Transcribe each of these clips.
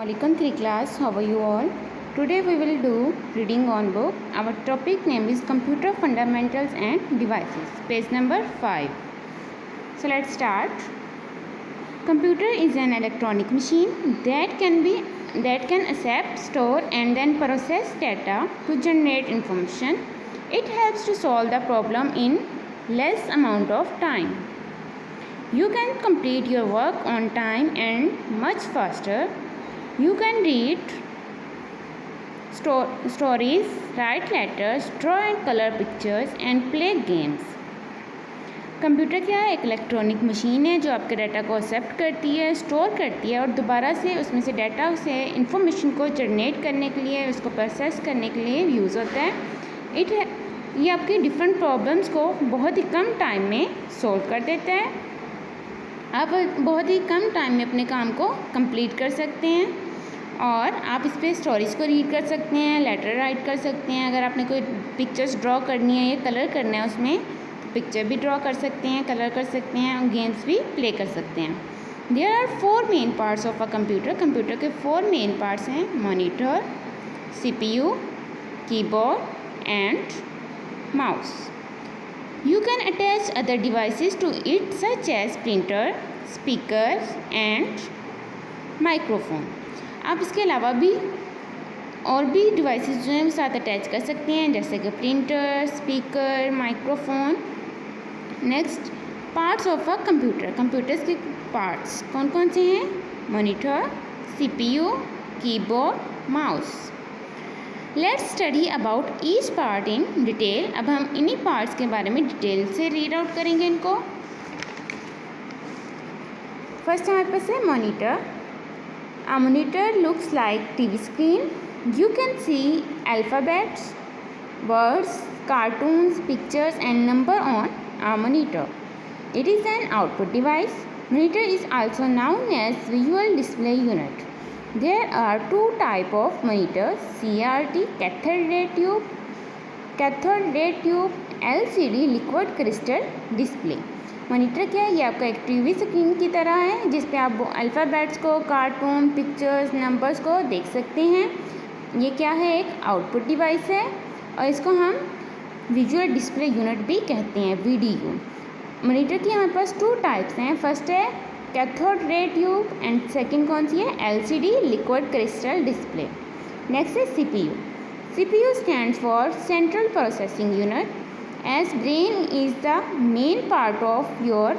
Assalamualaikum 3 class, how are you all? Today we will do reading on book. Our topic name is Computer Fundamentals and Devices, page number 5. So let's start. Computer is an electronic machine that can accept, store and then process data to generate information. It helps to solve the problem in less amount of time. You can complete your work on time and much faster. You can read stories, write letters, draw and color pictures and play games. Computer क्या है? एक electronic machine है जो आपके data को accept करती है, store करती है और दोबारा से उसमें से डाटा से इंफॉर्मेशन को जनरेट करने के लिए, उसको प्रोसेस करने के लिए यूज़ होता है। ये आपकी डिफरेंट प्रॉब्लम्स को बहुत ही कम टाइम में सॉल्व कर देता है। आप बहुत ही कम टाइम में अपने काम को कंप्लीट कर सकते हैं और आप इस पर स्टोरीज़ को रीड कर सकते हैं, लेटर राइट कर सकते हैं। अगर आपने कोई पिक्चर्स ड्रॉ करनी है या कलर करना है उसमें, पिक्चर भी ड्रॉ कर सकते हैं, कलर कर सकते हैं और गेम्स भी प्ले कर सकते हैं। There are 4 main parts of a computer. Computer के 4 मेन पार्ट्स हैं: monitor, CPU, keyboard and mouse. You can attach other devices to it such as printer, speakers and microphone. आप इसके अलावा भी और भी डिवाइसेस जो हैं वो साथ अटैच कर सकते हैं, जैसे कि printer, speaker, microphone. Next, parts of a computer. Computers के पार्ट्स कौन कौन से हैं? Monitor, CPU, keyboard, mouse. Let's study about each part in detail. अब हम इन्हीं पार्ट्स के बारे में डिटेल से रीड आउट करेंगे इनको। फर्स्ट हमारे पास है monitor. A monitor looks like TV screen. You can see alphabets, words, cartoons, pictures and number on a monitor. It is an output device. Monitor is also known as visual display unit. There are 2 types of monitors: CRT, cathode ray tube, LCD, liquid crystal display. Monitor क्या है? ये आपका एक TV screen की तरह है जिस पे आप अल्फ़ाबेट्स को, कार्टून, पिक्चर्स, नंबर्स को देख सकते हैं। ये क्या है? एक आउटपुट डिवाइस है और इसको हम विजुअल डिस्प्ले यूनिट भी कहते हैं, VDU। मॉनिटर की हमारे पास 2 टाइप्स हैं। फर्स्ट है cathode ray tube and second कौन सी है? LCD, liquid crystal display. Next है CPU। CPU stands for central processing unit. As brain is the main part of your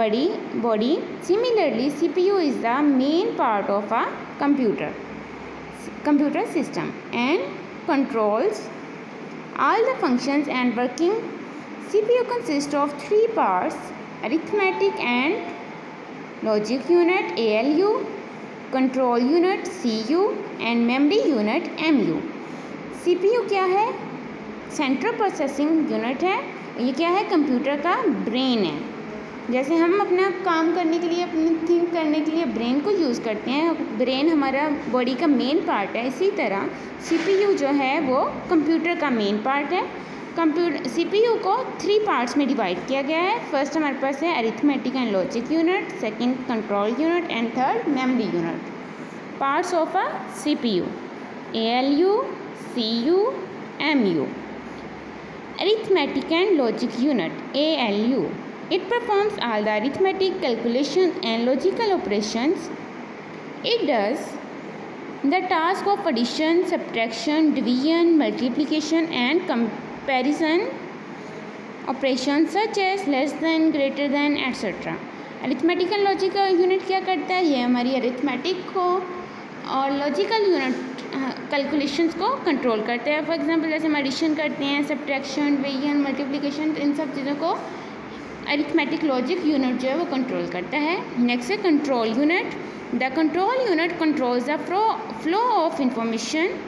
body, similarly CPU is the main part of a computer system and controls all the functions and working. CPU consists of 3 parts: arithmetic and logic unit ALU, control unit CU and memory unit MU। CPU क्या है? Central processing unit है। ये क्या है? Computer का brain है। जैसे हम अपना काम करने के लिए, अपनी थिंक करने के लिए ब्रेन को यूज़ करते हैं, ब्रेन हमारा बॉडी का मेन पार्ट है, इसी तरह CPU जो है वो कंप्यूटर का मेन पार्ट है। CPU को 3 पार्ट्स में डिवाइड किया गया है। फर्स्ट हमारे पास है arithmetic and logic unit, second control unit and third memory unit. Parts of a CPU: ALU, CU, MU। Arithmetic and logic unit ALU. It performs all the arithmetic calculations and logical operations. It does the task of addition, subtraction, division, multiplication and comparison operations such as less than, greater than, etc. Arithmetic and logical unit क्या करता है? ये हमारी arithmetic को और logical unit calculations को control करते हैं। फॉर एग्जांपल जैसे हम एडिशन करते हैं, सब्ट्रैक्शन, डिवीजन, मल्टीप्लिकेशन, इन सब चीज़ों को अरिथमेटिक लॉजिक यूनिट जो है वो कंट्रोल करता है। नेक्स्ट है control unit. The control unit controls the flow of information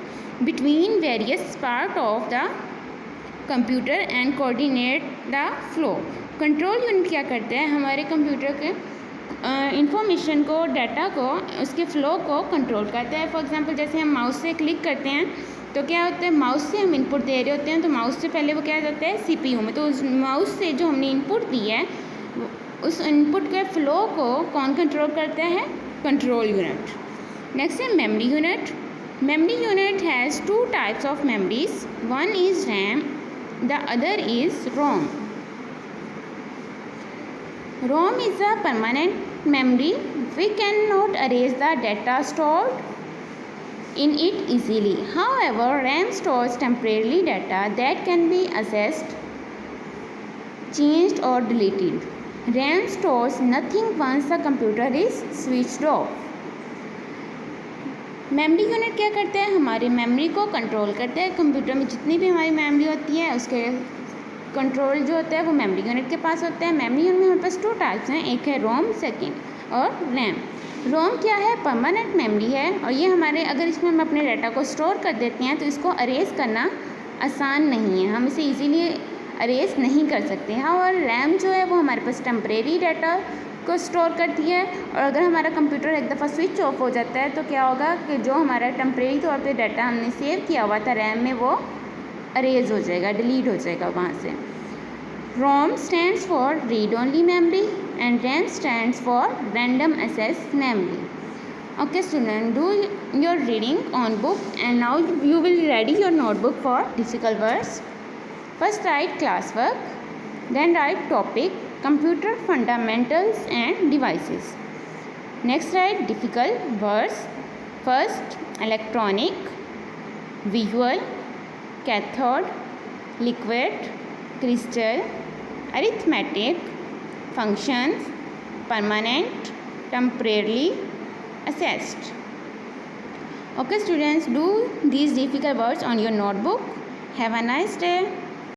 between various part of the computer and coordinate the flow. Control unit क्या करता है? हमारे कंप्यूटर के इंफॉर्मेशन को, डाटा को, उसके फ़्लो को कंट्रोल करता है। फॉर एग्जांपल जैसे हम माउस से क्लिक करते हैं तो क्या होता है? माउस से हम इनपुट दे रहे होते हैं तो माउस से पहले वो क्या जाता है? CPU में। तो उस माउस से जो हमने इनपुट दी है उस इनपुट के फ़्लो को कौन कंट्रोल करता है? control unit. Next is memory unit. Memory unit has two types of memories. One is RAM, the other is ROM. ROM is a permanent memory. We cannot erase the data stored in it easily. However, RAM stores temporary data that can be accessed, changed or deleted. RAM stores nothing once the computer is switched off. Memory unit क्या करता है, हमारी memory को control करता है. Computer में जितनी भी हमारी मेमोरी होती है उसके कंट्रोल जो होता है वो मेमोरी यूनिट के पास होता है. मेमोरी यूनिट में हमारे पास टू टाइप्स हैं, एक है रोम सेकंड और रैम. रोम क्या है, परमानेंट मेमोरी है और ये हमारे अगर इसमें हम अपने डाटा को स्टोर कर देते हैं तो इसको अरेज करना आसान नहीं है, हम इसे इजीली अरेज नहीं कर सकते हैं. और रैम जो है वो हमारे पास टेम्परेरी डाटा को स्टोर करती है और अगर हमारा कंप्यूटर एक दफ़ा स्विच ऑफ हो जाता है तो क्या होगा कि जो हमारा टेम्परेरी तौर पे डाटा हमने सेव किया हुआ था रैम में वो अरेज हो जाएगा, डिलीट हो जाएगा वहाँ से. ROM stands for read only memory and RAM stands for random access memory. Okay student, do your reading on book and now you will ready your notebook for difficult words. First write classwork, then write topic computer fundamentals and devices. Next write difficult words. First electronic, visual, cathode, liquid, crystal, arithmetic, functions, permanent, temporarily, assessed. Okay students, do these difficult words on your notebook. Have a nice day.